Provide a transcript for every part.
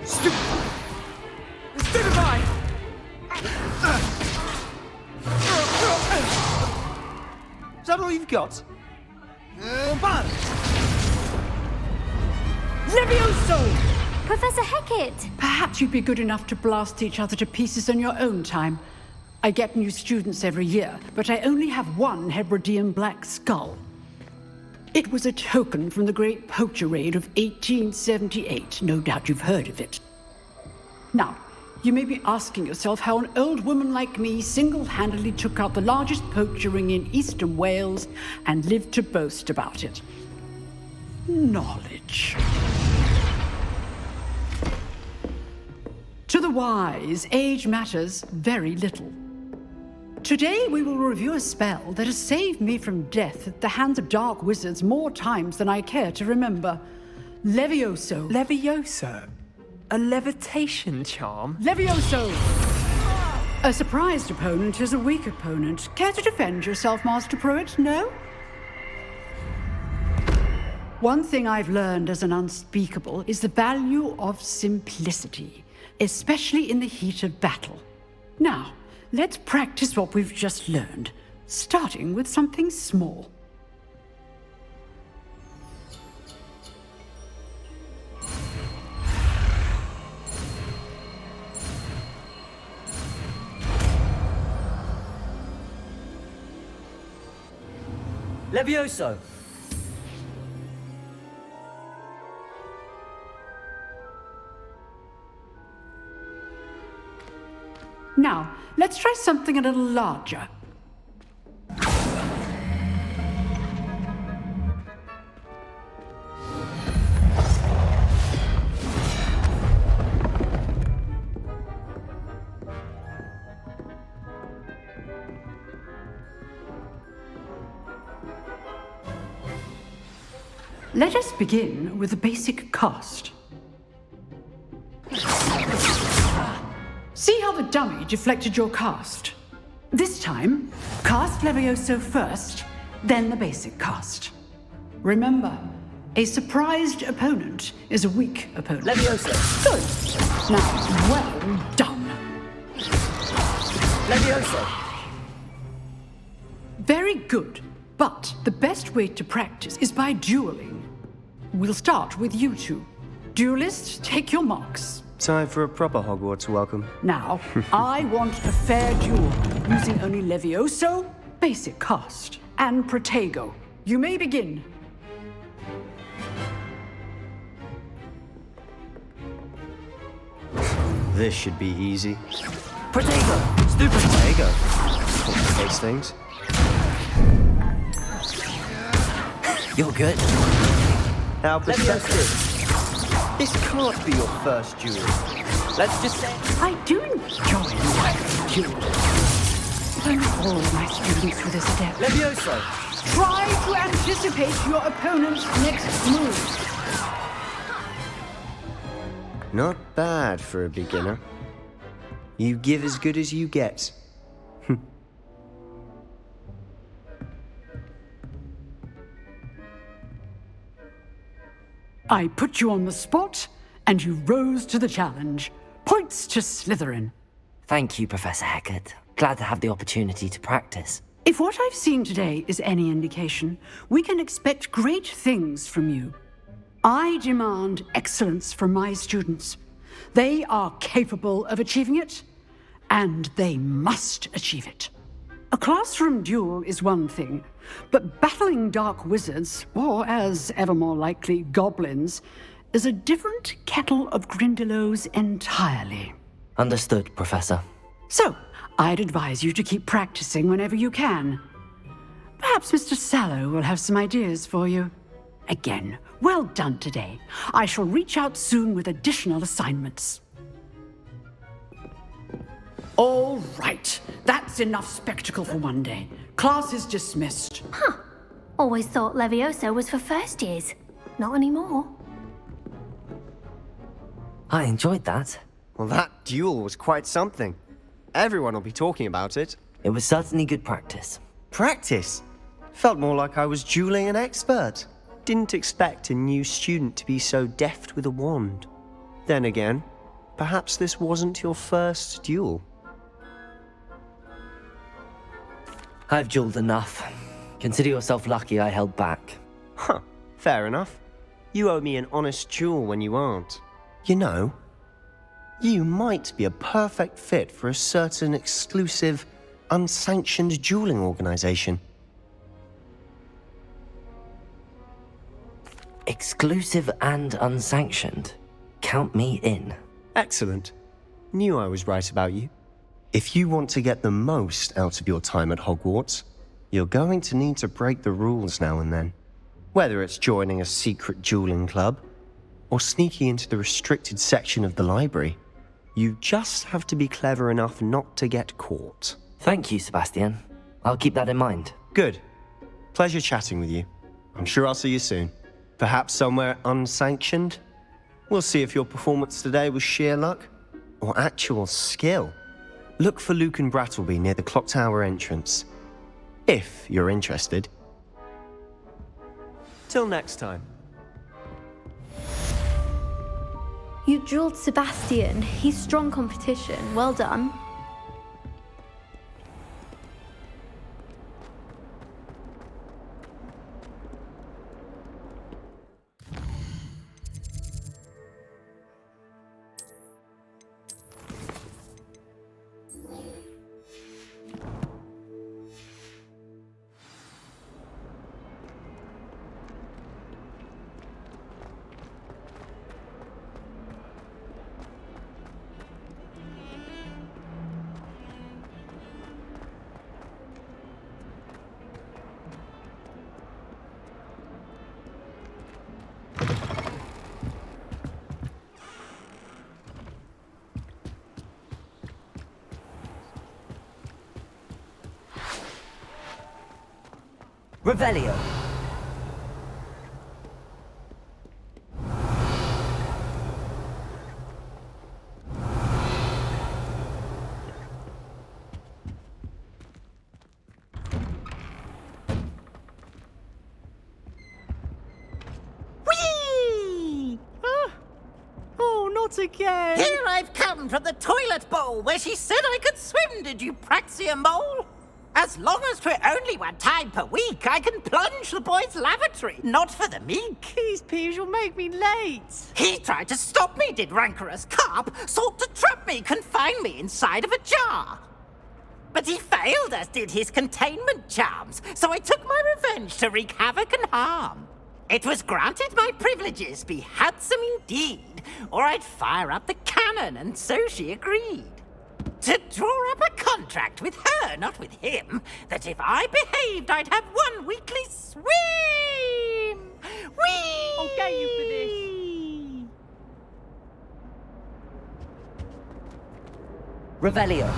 Stupefy! Is that all you've got? Bad! Levioso! Professor Hecat! Perhaps you'd be good enough to blast each other to pieces on your own time. I get new students every year, but I only have one Hebridean black skull. It was a token from the Great Poacher Raid of 1878. No doubt you've heard of it. Now, you may be asking yourself how an old woman like me single-handedly took out the largest poacher ring in eastern Wales and lived to boast about it. Knowledge. To the wise, age matters very little. Today we will review a spell that has saved me from death at the hands of dark wizards more times than I care to remember. Levioso. Levioso? A levitation charm? Levioso! A surprised opponent is a weak opponent. Care to defend yourself, Master Pruitt? No? One thing I've learned as an unspeakable is the value of simplicity, especially in the heat of battle. Now, let's practice what we've just learned, starting with something small. Levioso! Now, let's try something a little larger. Let us begin with the basic cast. See how the dummy deflected your cast? This time, cast Levioso first, then the basic cast. Remember, a surprised opponent is a weak opponent. Levioso! Good. Now, well done. Levioso! Very good, but the best way to practice is by dueling. We'll start with you two. Duelists, take your marks. Time for a proper Hogwarts welcome. Now, I want a fair duel, using only Levioso, basic cast, and Protego. You may begin. This should be easy. Protego! Stupid! Protego. Those things. You're good. How pathetic. This can't be your first duel. Let's just say... I do enjoy my duel. Thank all my students for this adept. Levioso! Try to anticipate your opponent's next move. Not bad for a beginner. You give as good as you get. I put you on the spot, and you rose to the challenge. Points to Slitherine. Thank you, Professor Hecat. Glad to have the opportunity to practice. If what I've seen today is any indication, we can expect great things from you. I demand excellence from my students. They are capable of achieving it, and they must achieve it. A classroom duel is one thing, but battling dark wizards, or as ever more likely, goblins, is a different kettle of Grindylows entirely. Understood, Professor. So, I'd advise you to keep practicing whenever you can. Perhaps Mr. Sallow will have some ideas for you. Again, well done today. I shall reach out soon with additional assignments. All right, that's enough spectacle for one day. Class is dismissed. Huh. Always thought Levioso was for first years. Not anymore. I enjoyed that. Well, that duel was quite something. Everyone will be talking about it. It was certainly good practice. Practice? Felt more like I was dueling an expert. Didn't expect a new student to be so deft with a wand. Then again, Perhaps this wasn't your first duel. I've duelled enough. Consider yourself lucky I held back. Huh, fair enough. You owe me an honest duel when you aren't. You know, you might be a perfect fit for a certain exclusive, unsanctioned dueling organization. Exclusive and unsanctioned. Count me in. Excellent. Knew I was right about you. If you want to get the most out of your time at Hogwarts, you're going to need to break the rules now and then. Whether it's joining a secret dueling club, or sneaking into the restricted section of the library, you just have to be clever enough not to get caught. Thank you, Sebastian. I'll keep that in mind. Good. Pleasure chatting with you. I'm sure I'll see you soon. Perhaps somewhere unsanctioned? We'll see if your performance today was sheer luck or actual skill. Look for Luke and Brattleby near the clock tower entrance, if you're interested. Till next time. You duelled Sebastian. He's strong competition. Well done. Revelio. Whee! Oh, not again! Here I've come from the toilet bowl where she said I could swim, did you praxia mole? As long as for only one time per week, I can plunge the boy's lavatory, not for the meek. These peeves will make me late. He tried to stop me, did rancorous carp, sought to trap me, confine me inside of a jar. But he failed, as did his containment charms, so I took my revenge to wreak havoc and harm. It was granted my privileges be handsome indeed, or I'd fire up the cannon, and so she agreed. To draw up a contract with her, not with him, that if I behaved, I'd have one weekly swim! Whee! I'll get you for this. Revelio.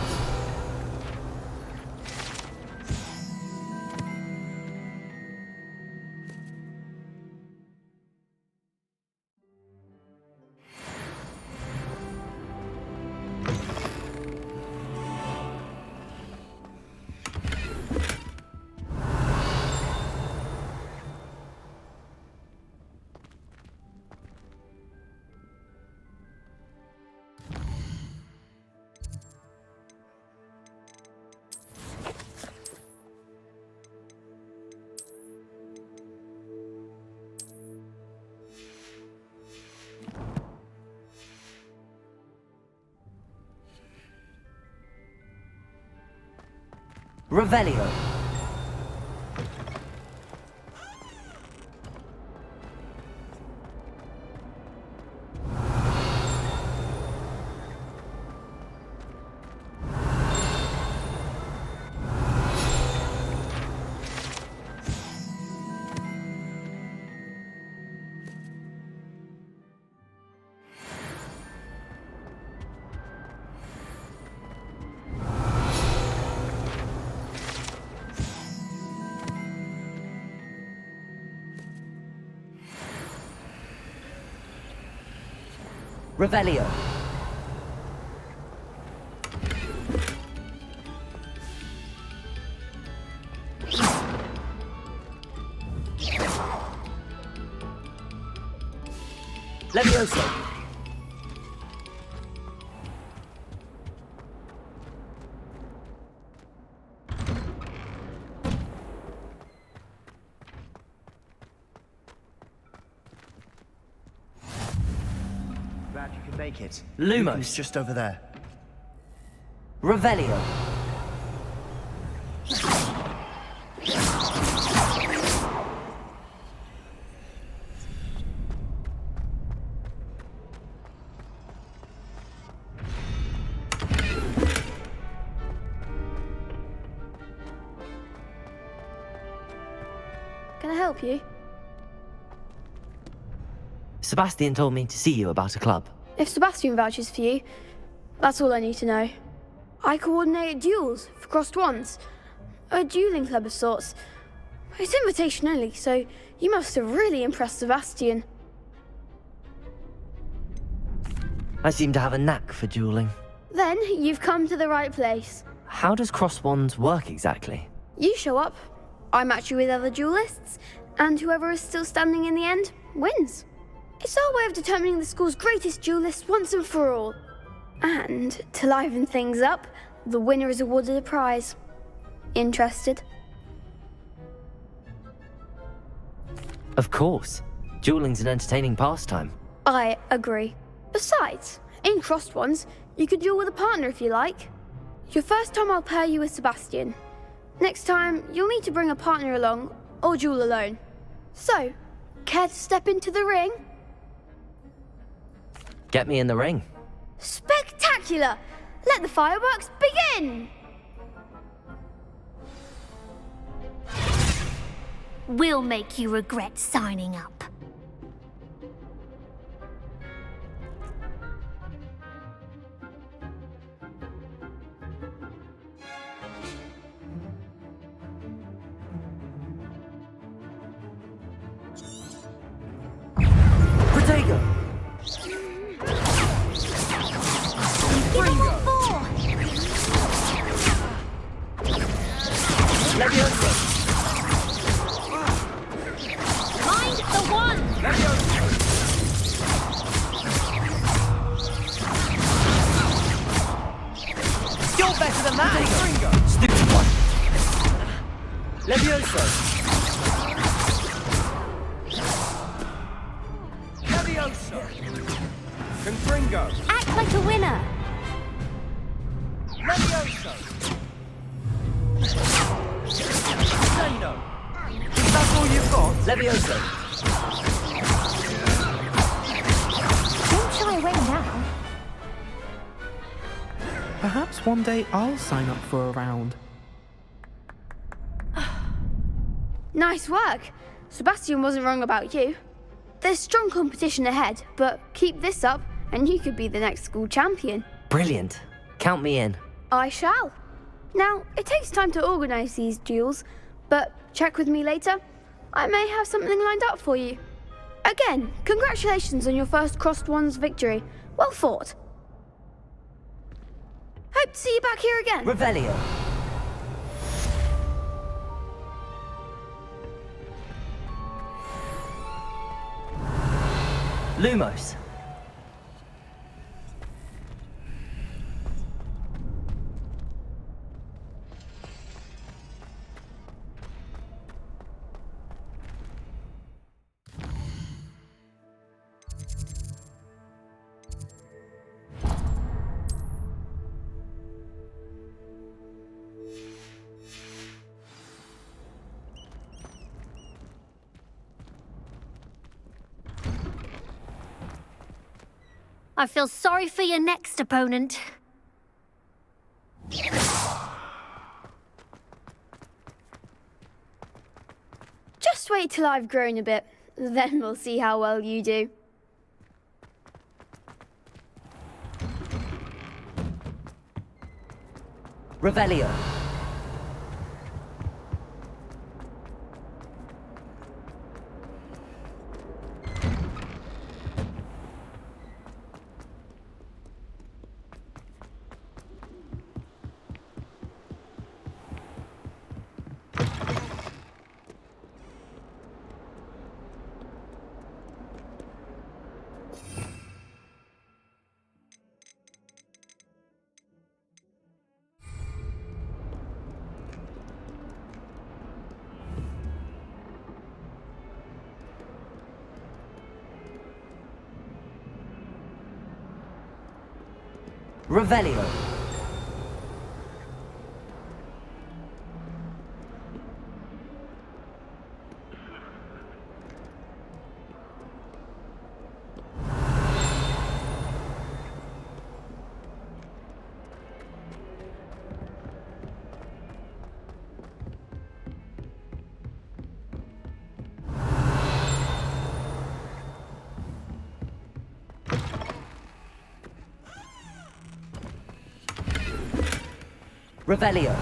Revelio. Revelio. Levioso. make it. Lumos. Lucan's just over there. Revelio. Can I help you? Sebastian told me to see you about a club. If Sebastian vouches for you, that's all I need to know. I coordinate duels for crossed wands. A dueling club of sorts. It's invitation only, so you must have really impressed Sebastian. I seem to have a knack for dueling. Then you've come to the right place. How does cross wands work exactly? You show up, I match you with other duelists, and whoever is still standing in the end wins. It's our way of determining the school's greatest duelist once and for all. And to liven things up, the winner is awarded a prize. Interested? Of course. Dueling's an entertaining pastime. I agree. Besides, in crossed ones, you could duel with a partner if you like. Your first time I'll pair you with Sebastian. Next time, you'll need to bring a partner along, or duel alone. So, care to step into the ring? Get me in the ring. Spectacular! Let the fireworks begin! We'll make you regret signing up. Protego! Give him what for! Leviosa! Mind the one! You're better than that! Stupid one! Leviosa! Leviosa! Confringo! Act like a winner! Leviosa! Zeno! Is that all you've got? Leviosa! Don't shy away now. Perhaps one day I'll sign up for a round. Nice work. Sebastian wasn't wrong about you. There's strong competition ahead, but keep this up and you could be the next school champion. Brilliant. Count me in. I shall. Now, it takes time to organise these duels, but check with me later. I may have something lined up for you. Again, congratulations on your first crossed wands victory. Well fought. Hope to see you back here again. Revelio. Lumos. I feel sorry for your next opponent. Just wait till I've grown a bit, then we'll see how well you do. Revelio. Revelio. Revelio.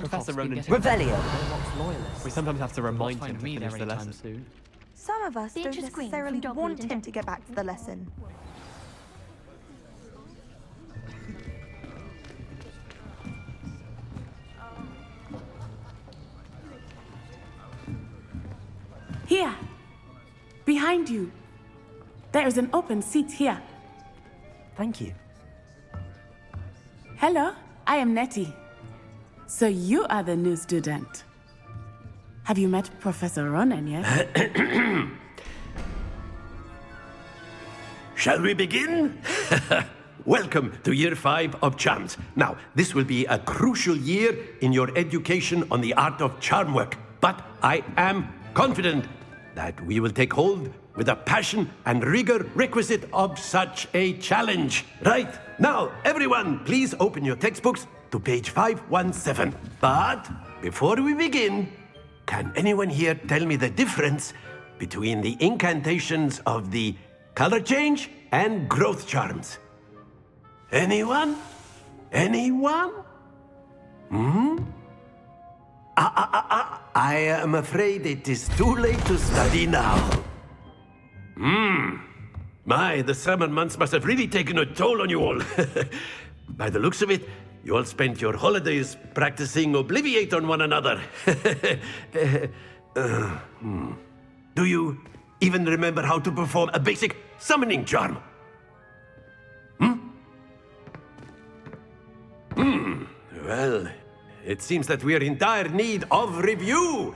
Professor Ronan Revelio. We sometimes have to remind him to finish the lesson. Soon. Some of us The don't interest green necessarily from want Dogwood him to get back to the lesson. Here, behind you. There is an open seat here. Thank you. Hello, I am Nettie. So you are the new student. Have you met Professor Ronan yet? Shall we begin? Welcome to Year 5 of Charms. Now, this will be a crucial year in your education on the art of charm work. But I am confident that we will take hold with the passion and rigor requisite of such a challenge. Right, now, everyone, please open your textbooks to page 517. But before we begin, can anyone here tell me the difference between the incantations of the color change and growth charms? Anyone? Anyone? I am afraid it is too late to study now. My, the summer months must have really taken a toll on you all. By the looks of it, you all spent your holidays practicing Obliviate on one another. Do you even remember how to perform a basic summoning charm? Well, it seems that we are in dire need of review.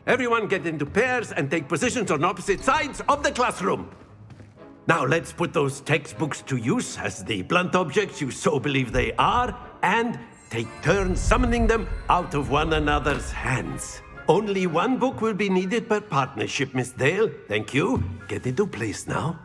Everyone get into pairs and take positions on opposite sides of the classroom. Now let's put those textbooks to use as the blunt objects you so believe they are, and take turns summoning them out of one another's hands. Only one book will be needed per partnership, Miss Dale. Thank you. Get into place now.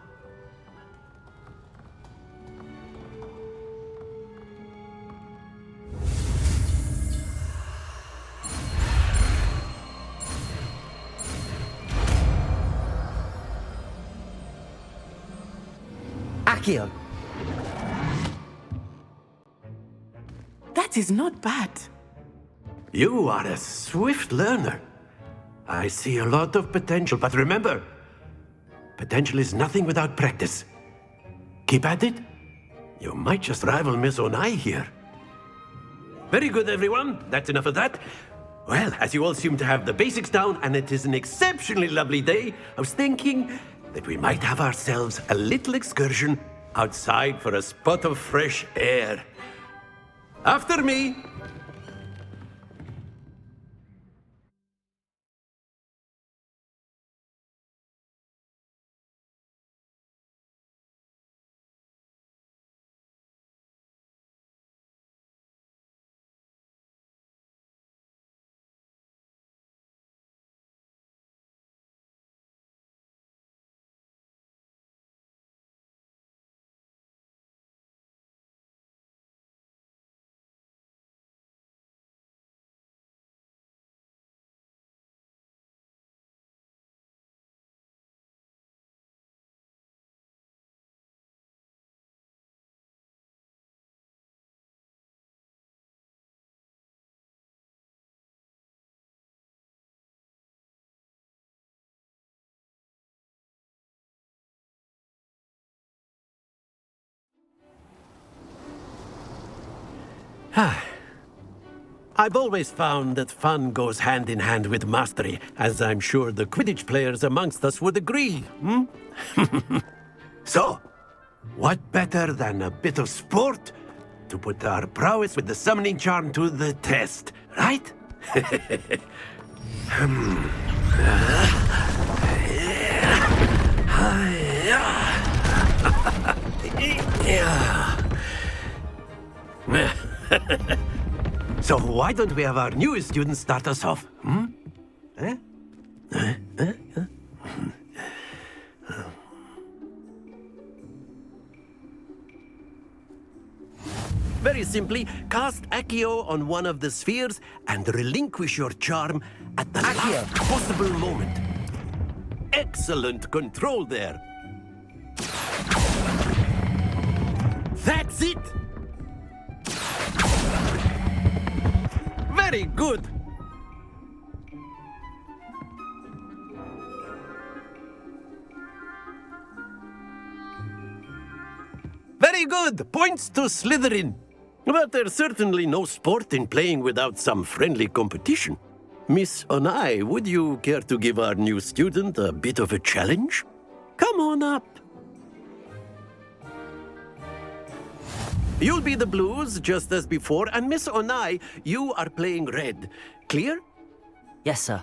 Accio. That is not bad. You are a swift learner. I see a lot of potential, but remember, potential is nothing without practice. Keep at it. You might just rival Miss Onai here. Very good, everyone. That's enough of that. Well, as you all seem to have the basics down, and it is an exceptionally lovely day, I was thinking that we might have ourselves a little excursion outside for a spot of fresh air. After me. I've always found that fun goes hand in hand with mastery, as I'm sure the Quidditch players amongst us would agree, hmm? So, what better than a bit of sport to put our prowess with the summoning charm to the test, right? So why don't we have our newest student start us off? Hmm? Very simply, cast Accio on one of the spheres and relinquish your charm at the last possible moment. Excellent control there. That's it! Very good! Very good! Points to Slitherine. But there's certainly no sport in playing without some friendly competition. Miss Onai, would you care to give our new student a bit of a challenge? Come on up. You'll be the blues, just as before, and Miss Onai, you are playing red. Clear? Yes, sir.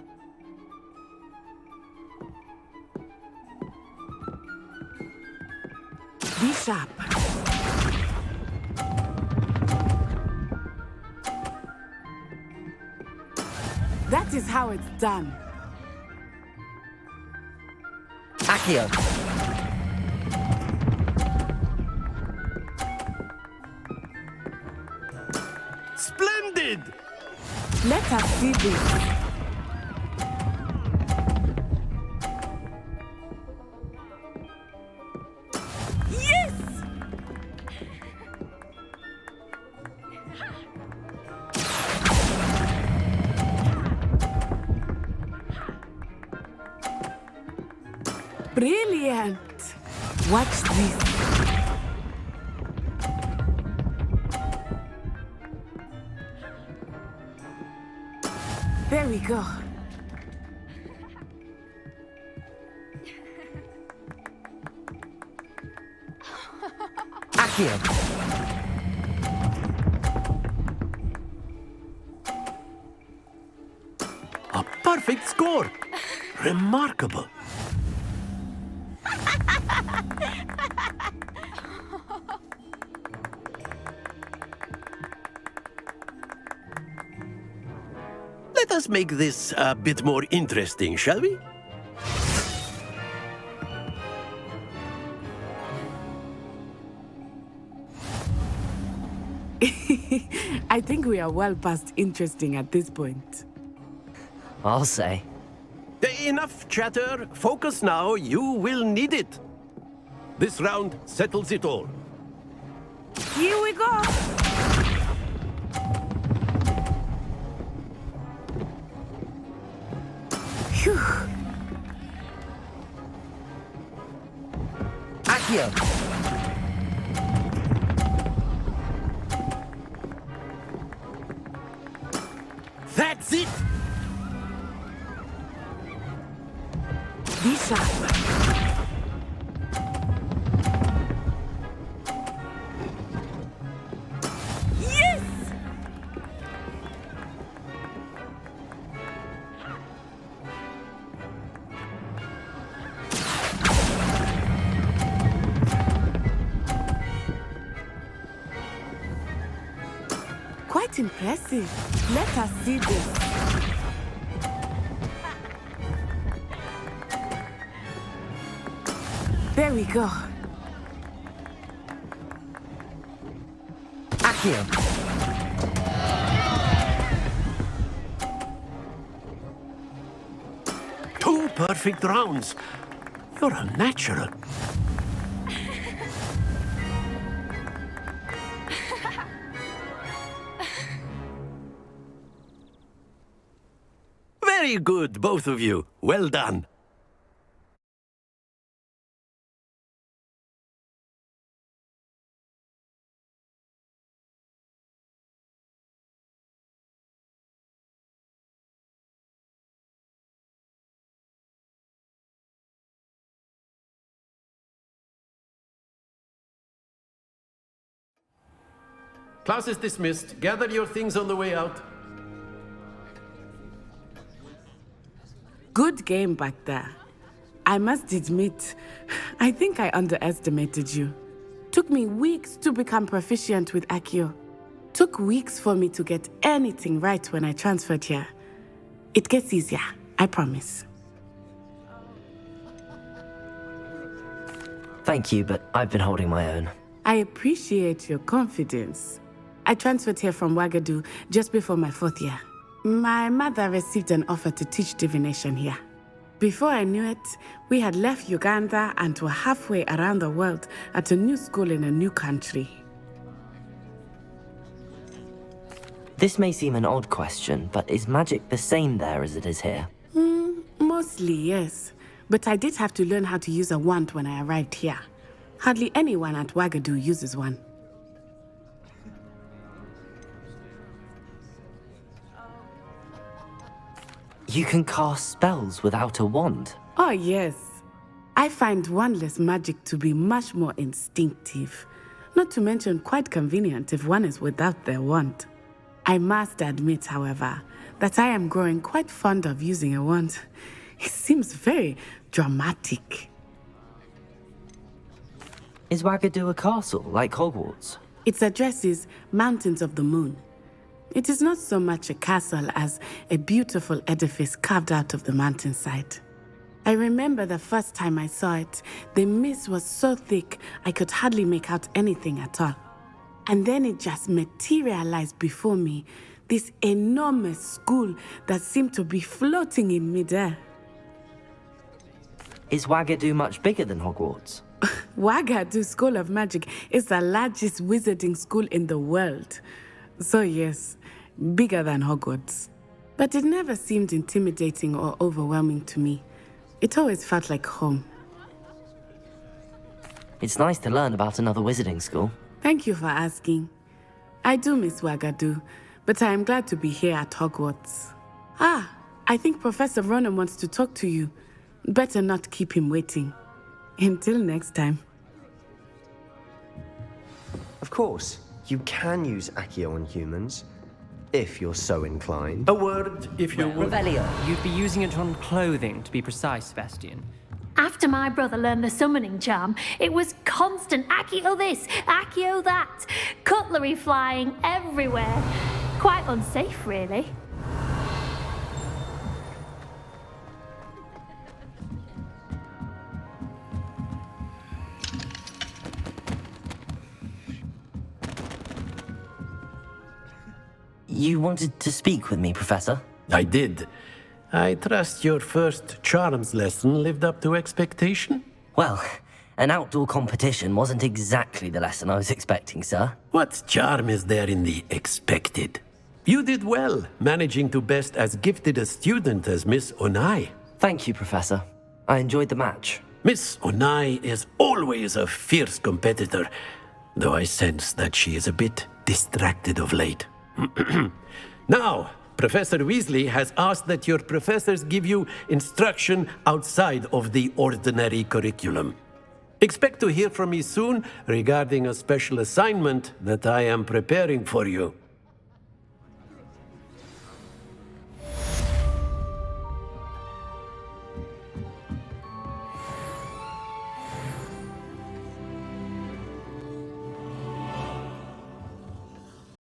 Be sharp. That is how it's done. Accio. Splendid! Let us see this. Yes! Brilliant! Watch this. There we go. Accio. A perfect score! Remarkable. Let us make this a bit more interesting, shall we? I think we are well past interesting at this point. I'll say. Enough chatter. Focus now. You will need it. This round settles it all. Here we go. Phew. Accio. That's it! Be sharp. Yes! Quite impressive. Let us see this. There we go. Accio. Two perfect rounds. You're a natural. Very good, both of you. Well done. Class is dismissed. Gather your things on the way out. Good game back there. I must admit, I think I underestimated you. Took me weeks to become proficient with Accio. Took weeks for me to get anything right when I transferred here. It gets easier, I promise. Thank you, but I've been holding my own. I appreciate your confidence. I transferred here from Ouagadougou just before my 4th year. My mother received an offer to teach divination here. Before I knew it, we had left Uganda and were halfway around the world at a new school in a new country. This may seem an odd question, but is magic the same there as it is here? Mostly, yes. But I did have to learn how to use a wand when I arrived here. Hardly anyone at Ouagadougou uses one. You can cast spells without a wand? Oh, yes. I find wandless magic to be much more instinctive. Not to mention quite convenient if one is without their wand. I must admit, however, that I am growing quite fond of using a wand. It seems very dramatic. Is Ouagadougou a castle, like Hogwarts? Its address is Mountains of the Moon. It is not so much a castle as a beautiful edifice carved out of the mountainside. I remember the first time I saw it, the mist was so thick I could hardly make out anything at all. And then it just materialized before me, this enormous school that seemed to be floating in midair. Is Ouagadougou much bigger than Hogwarts? Ouagadougou School of Magic is the largest wizarding school in the world. So yes, bigger than Hogwarts. But it never seemed intimidating or overwhelming to me. It always felt like home. It's nice to learn about another wizarding school. Thank you for asking. I do miss Ouagadougou, but I am glad to be here at Hogwarts. Ah, I think Professor Ronan wants to talk to you. Better not keep him waiting. Until next time. Of course, you can use Accio on humans, if you're so inclined. A word, if you would. Revelio. You'd be using it on clothing, to be precise, Sebastian. After my brother learned the summoning charm, it was constant Accio this, Accio that. Cutlery flying everywhere. Quite unsafe, really. You wanted to speak with me, Professor? I did. I trust your first charms lesson lived up to expectation? Well, an outdoor competition wasn't exactly the lesson I was expecting, sir. What charm is there in the expected? You did well, managing to best as gifted a student as Miss Onai. Thank you, Professor. I enjoyed the match. Miss Onai is always a fierce competitor, though I sense that she is a bit distracted of late. Now, Professor Weasley has asked that your professors give you instruction outside of the ordinary curriculum. Expect to hear from me soon regarding a special assignment that I am preparing for you.